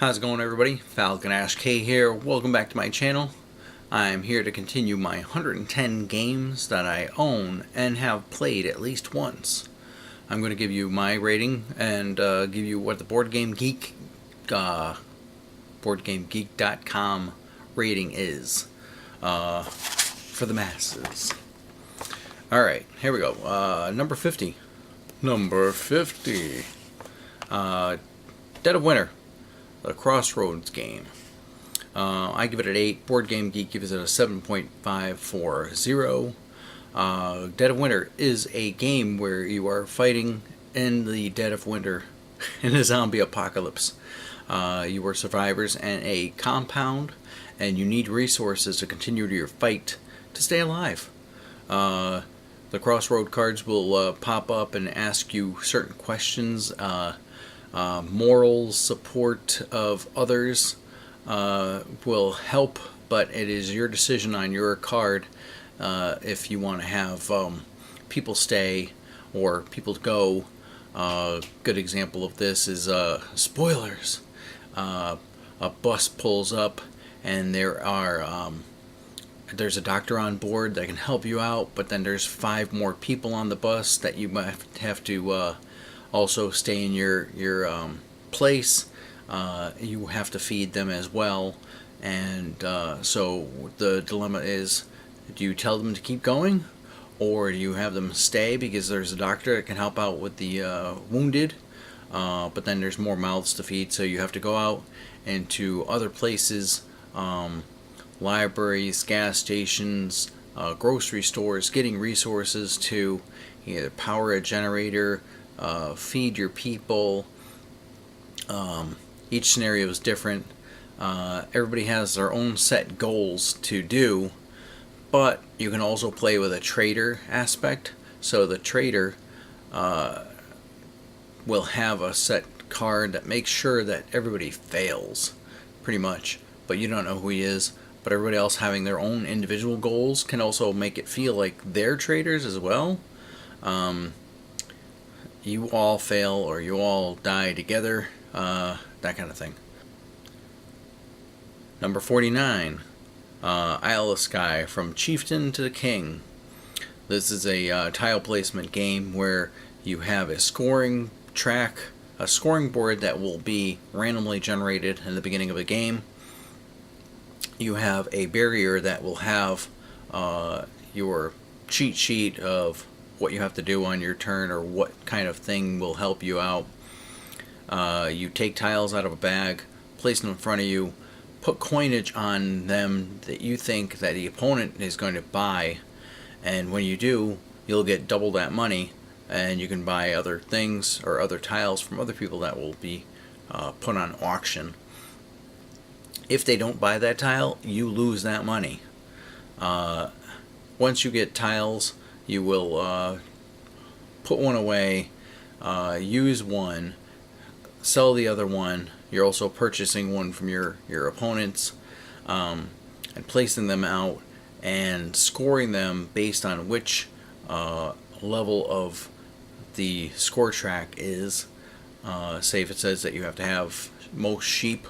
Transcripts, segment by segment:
How's it going, everybody? Falconashe K here. Welcome back to my channel. I'm here to continue my 110 games that I own and have played at least once. I'm going to give you my rating and give you what the BoardGameGeek.com rating is for the masses. Alright, here we go. Number 50. Number 50. Dead of Winter. The Crossroads game. I give it an 8. Board Game Geek gives it a 7.540. Dead of Winter is a game where you are fighting in the dead of winter in a zombie apocalypse. You are survivors in a compound, and you need resources to continue your fight to stay alive. The Crossroad cards will pop up and ask you certain questions. Moral support of others will help, but it is your decision on your card if you want to have people stay or people go. Good example of this is spoilers. A bus pulls up and there's a doctor on board that can help you out, but then there's 5 more people on the bus that you might have to also stay in your place. You have to feed them as well, and so the dilemma is, do you tell them to keep going, or do you have them stay because there's a doctor that can help out with the wounded, but then there's more mouths to feed, so you have to go out into other places, libraries, gas stations, grocery stores, getting resources to either power a generator, feed your people. Each scenario is different. Everybody has their own set goals to do, but you can also play with a trader aspect. So the trader will have a set card that makes sure that everybody fails, pretty much, but you don't know who he is. But everybody else having their own individual goals can also make it feel like they're traders as well. You all fail or you all die together, that kind of thing. Number 49, Isle of Skye, From Chieftain to the King. This is a tile placement game where you have a scoring track, a scoring board that will be randomly generated in the beginning of the game. You have a barrier that will have your cheat sheet of what you have to do on your turn or what kind of thing will help you out. You take tiles out of a bag, place them in front of you, put coinage on them that you think that the opponent is going to buy, and when you do, you'll get double that money, and you can buy other things or other tiles from other people that will be put on auction. If they don't buy that tile, you lose that money. Once you get tiles, you will put one away, use one, sell the other one. You're also purchasing one from your opponents, and placing them out and scoring them based on which level of the score track is. Say if it says that you have to have most sheep,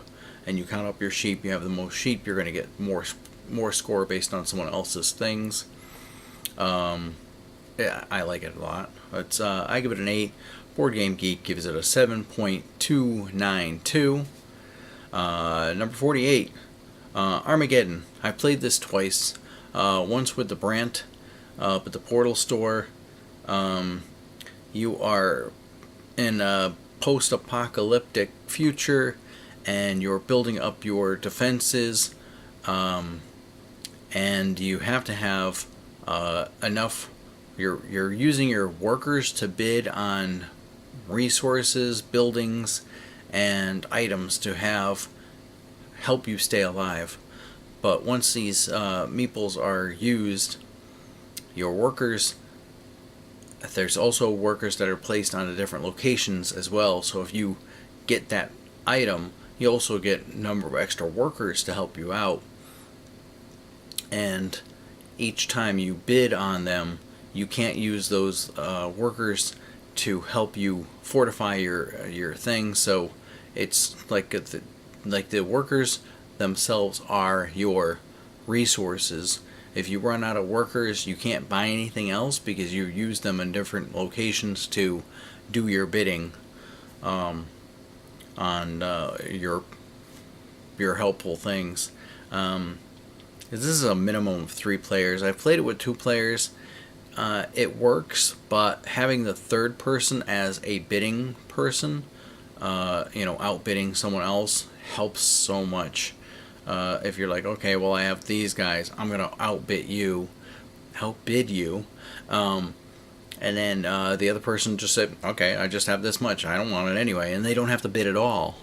and you count up your sheep, you have the most sheep, you're going to get more score based on someone else's things. Yeah, I like it a lot. It's I give it an 8. Board Game Geek gives it a 7.292. Number 48, Armageddon. I played this twice. Once with the Brant up at the Portal store. You are in a post-apocalyptic future, and you're building up your defenses, and you have to have enough. You're using your workers to bid on resources, buildings, and items to help you stay alive. But once these meeples are used, your workers, there's also workers that are placed on different locations as well. So if you get that item, you also get a number of extra workers to help you out. And each time you bid on them, you can't use those workers to help you fortify your thing. So it's like like the workers themselves are your resources. If you run out of workers, you can't buy anything else because you use them in different locations to do your bidding on your helpful things. This is a minimum of 3 players. I've played it with 2 players. It works, but having the third person as a bidding person, outbidding someone else helps so much. If you're like, okay, well, I have these guys, I'm gonna outbid you, and then the other person just said, okay, I just have this much, I don't want it anyway, and they don't have to bid at all.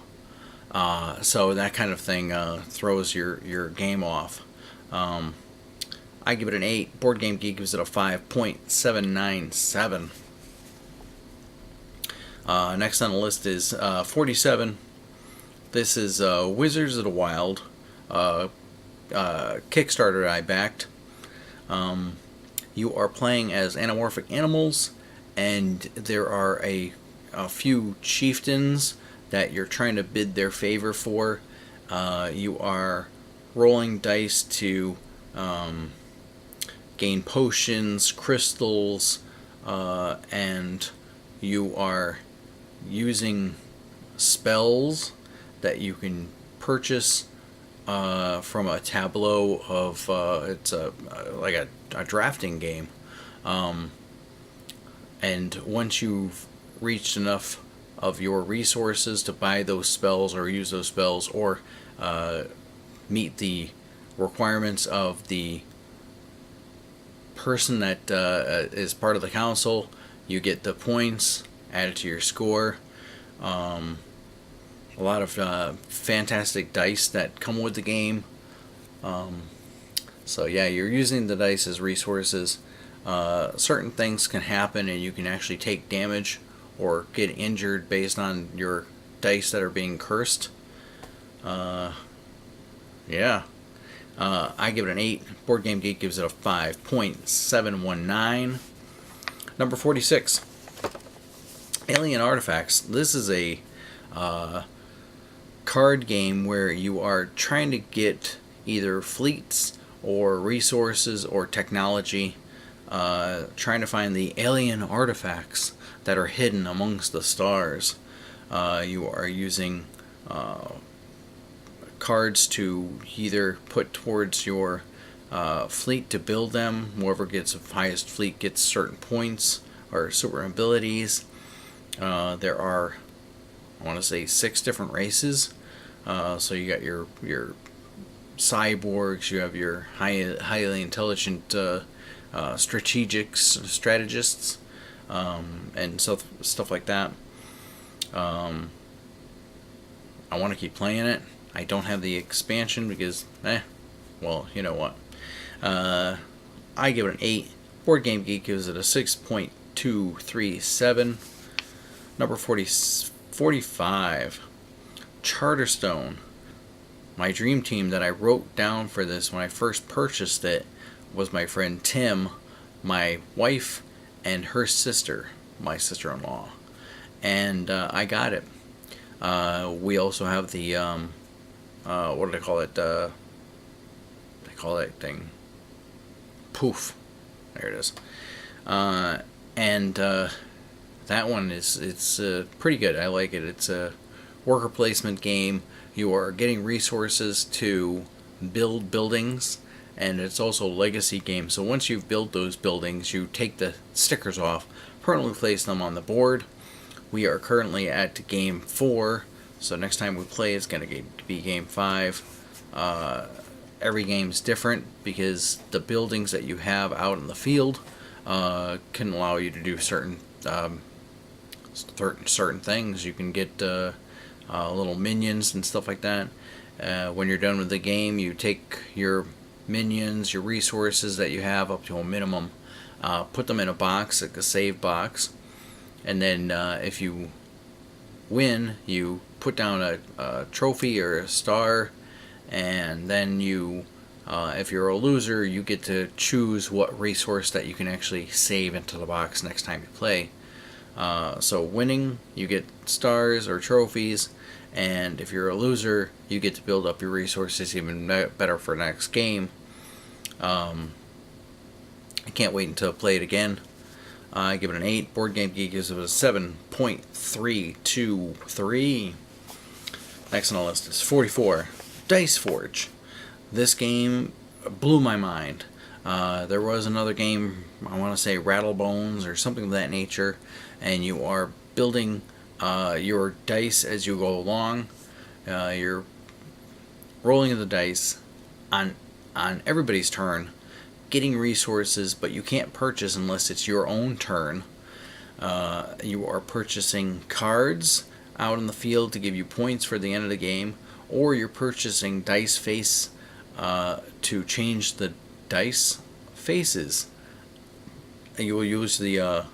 So that kind of thing throws your game off. I give it an 8. Board Game Geek gives it a 5.797. Next on the list is 47. This is Wizards of the Wild, Kickstarter I backed. You are playing as anamorphic animals, and there are a few chieftains that you're trying to bid their favor for. You are rolling dice to gain potions, crystals, and you are using spells that you can purchase from a tableau of it's like a drafting game, and once you've reached enough of your resources to buy those spells or use those spells or meet the requirements of the person that is part of the council, you get the points added to your score. A lot of fantastic dice that come with the game. So yeah, you're using the dice as resources. Certain things can happen and you can actually take damage or get injured based on your dice that are being cursed. Yeah. I give it an 8. Board Game Geek gives it a 5.719. Number 46. Alien Artifacts. This is a card game where you are trying to get either fleets or resources or technology, trying to find the alien artifacts that are hidden amongst the stars. You are using cards to either put towards your fleet to build them. Whoever gets the highest fleet gets certain points or super abilities. There are, I want to say, 6 different races. So you got your cyborgs, you have your highly intelligent strategists, and stuff like that. I want to keep playing it. I don't have the expansion because, well, you know what. I give it an 8. Board Game Geek gives it a 6.237. Number 45. Charterstone. My dream team that I wrote down for this when I first purchased it was my friend Tim, my wife, and her sister, my sister-in-law. And I got it. We also have the, what do they call it? They call that thing Poof. There it is. And that one it's pretty good. I like it. It's a worker placement game. You are getting resources to build buildings, and it's also a legacy game. So once you've built those buildings, you take the stickers off, permanently place them on the board. We are currently at game 4, so next time we play it's going to be game 5. Every game's different because the buildings that you have out in the field can allow you to do certain things. You can get little minions and stuff like that. When you're done with the game, you take your minions, your resources that you have up to a minimum, put them in a box, like a save box, and then if you win, you put down a trophy or a star, and then you, if you're a loser, you get to choose what resource that you can actually save into the box next time you play. So winning, you get stars or trophies, and if you're a loser, you get to build up your resources even better for next game. I can't wait until I play it again. I give it an 8. Board Game Geek gives it a 7.323. Next on the list is 44, Dice Forge. This game blew my mind. There was another game, I want to say Rattlebones or something of that nature, and you are building your dice as you go along. You're rolling the dice on everybody's turn, getting resources, but you can't purchase unless it's your own turn. You are purchasing cards out in the field to give you points for the end of the game, or you're purchasing dice face to change the dice faces. You will use the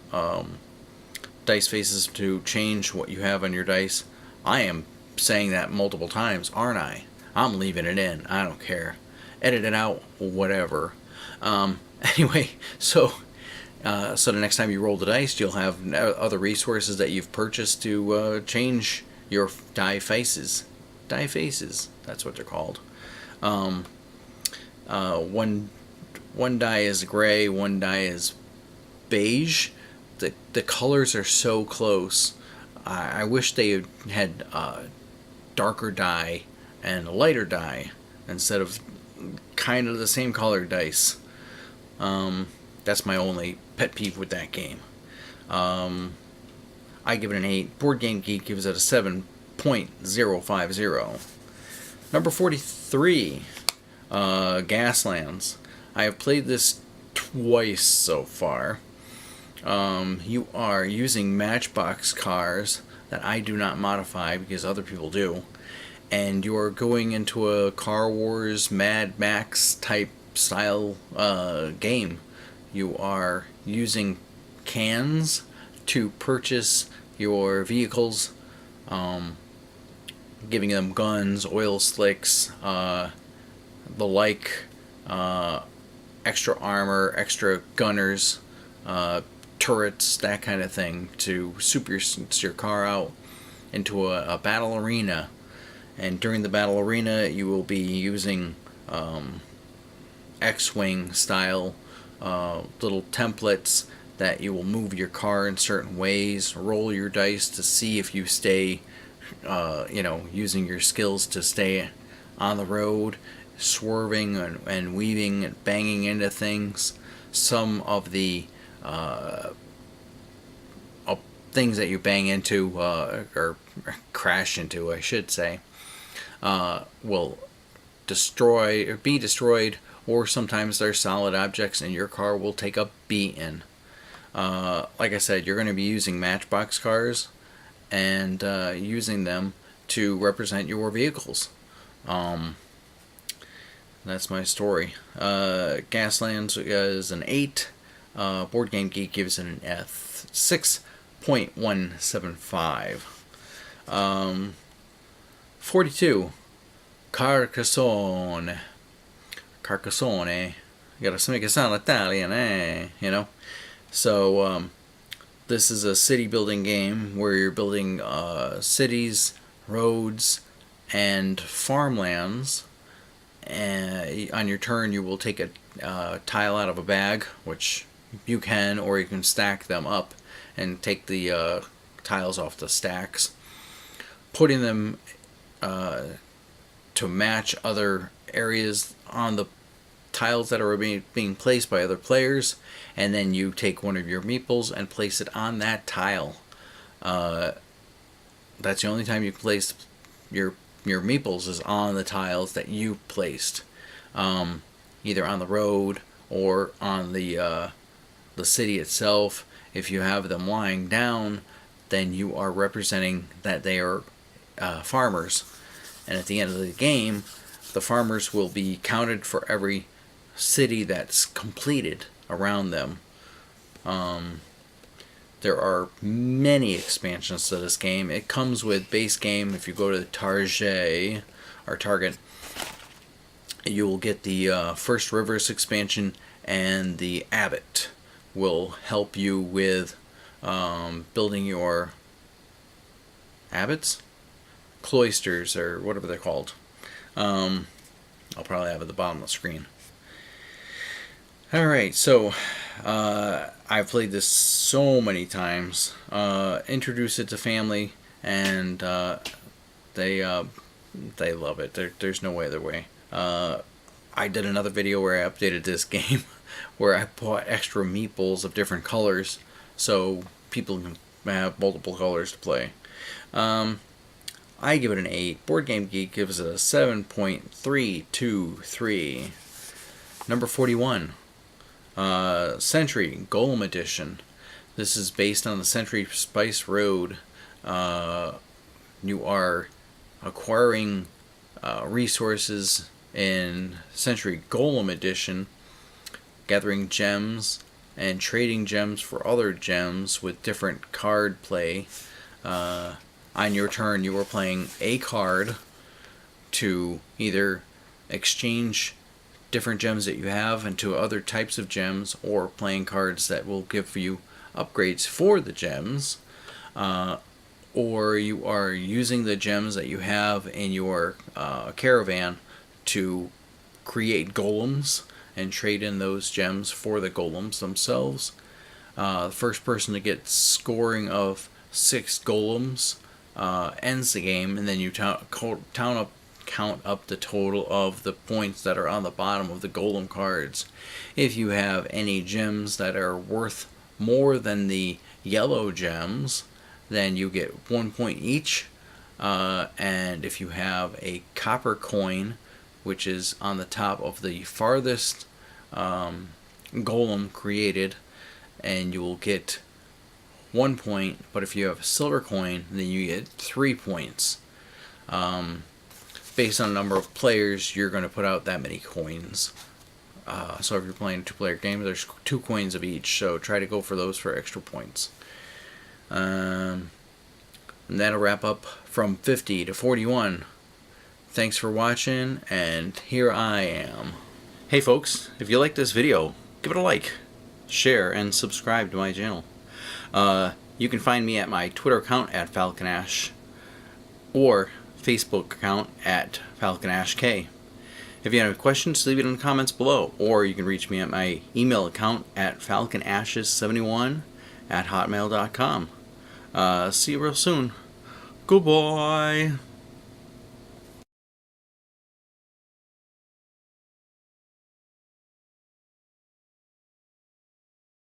dice faces to change what you have on your dice. I am saying that multiple times, aren't I? I'm leaving it in. I don't care. Edit it out, whatever. Anyway, so the next time you roll the dice, you'll have other resources that you've purchased to change your die faces. Die faces, that's what they're called. One die is gray, one die is beige. The colors are so close. I wish they had darker dye and a lighter dye instead of kind of the same color dice. That's my only pet peeve with that game. I give it an 8. Board Game Geek gives it a 7.050. Number 43, Gaslands. I have played this twice so far. You are using Matchbox cars that I do not modify because other people do, and you are going into a Car Wars Mad Max type style game. You are using cans to purchase your vehicles, giving them guns, oil slicks, the like, extra armor, extra gunners, turrets, that kind of thing, to soup your car out into a battle arena. And during the battle arena, you will be using X-Wing style little templates that you will move your car in certain ways, roll your dice to see if you stay, using your skills to stay on the road, swerving and weaving and banging into things. Some of the things that you bang into, or crash into, I should say, will be destroyed, or sometimes they're solid objects and your car will take a beating. Like I said, you're going to be using Matchbox cars and using them to represent your vehicles. That's my story. Gaslands is an 8. Board Game Geek gives it an 6.175. 42. Carcassonne. Carcassonne. You gotta make it sound Italian, you know? So, this is a city building game where you're building cities, roads, and farmlands. And on your turn, you will take a tile out of a bag, which you can, or you can stack them up and take the tiles off the stacks, putting them to match other areas on the tiles that are being placed by other players, and then you take one of your meeples and place it on that tile. That's the only time you can place your meeples, is on the tiles that you placed, either on the road or on the city itself. If you have them lying down, then you are representing that they are farmers, and at the end of the game, the farmers will be counted for every city that's completed around them. There are many expansions to this game. It comes with base game. If you go to the Target, you will get the First Rivers expansion, and the Abbot will help you with building your abbots, cloisters, or whatever they're called. I'll probably have it at the bottom of the screen. Alright, so I've played this so many times. Introduced it to family, and they love it. There's no other way. I did another video where I updated this game, where I bought extra meeples of different colors, so people can have multiple colors to play. I give it an 8. Board Game Geek gives it a 7.323. Number 41. Century Golem Edition. This is based on the Century Spice Road. You are acquiring resources in Century Golem Edition, gathering gems and trading gems for other gems with different card play. On your turn, you are playing a card to either exchange different gems that you have into other types of gems, or playing cards that will give you upgrades for the gems, or you are using the gems that you have in your caravan to create golems and trade in those gems for the golems themselves. The first person to get scoring of 6 golems ends the game, and then you count up the total of the points that are on the bottom of the golem cards. If you have any gems that are worth more than the yellow gems, then you get 1 point each. And if you have a copper coin, which is on the top of the farthest golem created, and you will get 1 point. But if you have a silver coin, then you get 3 points. Based on the number of players, you're going to put out that many coins. So if you're playing a 2-player game, there's 2 coins of each, so try to go for those for extra points. And that'll wrap up from 50 to 41. Thanks for watching, and here I am. Hey folks, if you like this video, give it a like, share, and subscribe to my channel. You can find me at my Twitter account at Falconashe, or Facebook account at FalconasheK. If you have any questions, leave it in the comments below, or you can reach me at my email account at falconashes71@hotmail.com. See you real soon. Goodbye.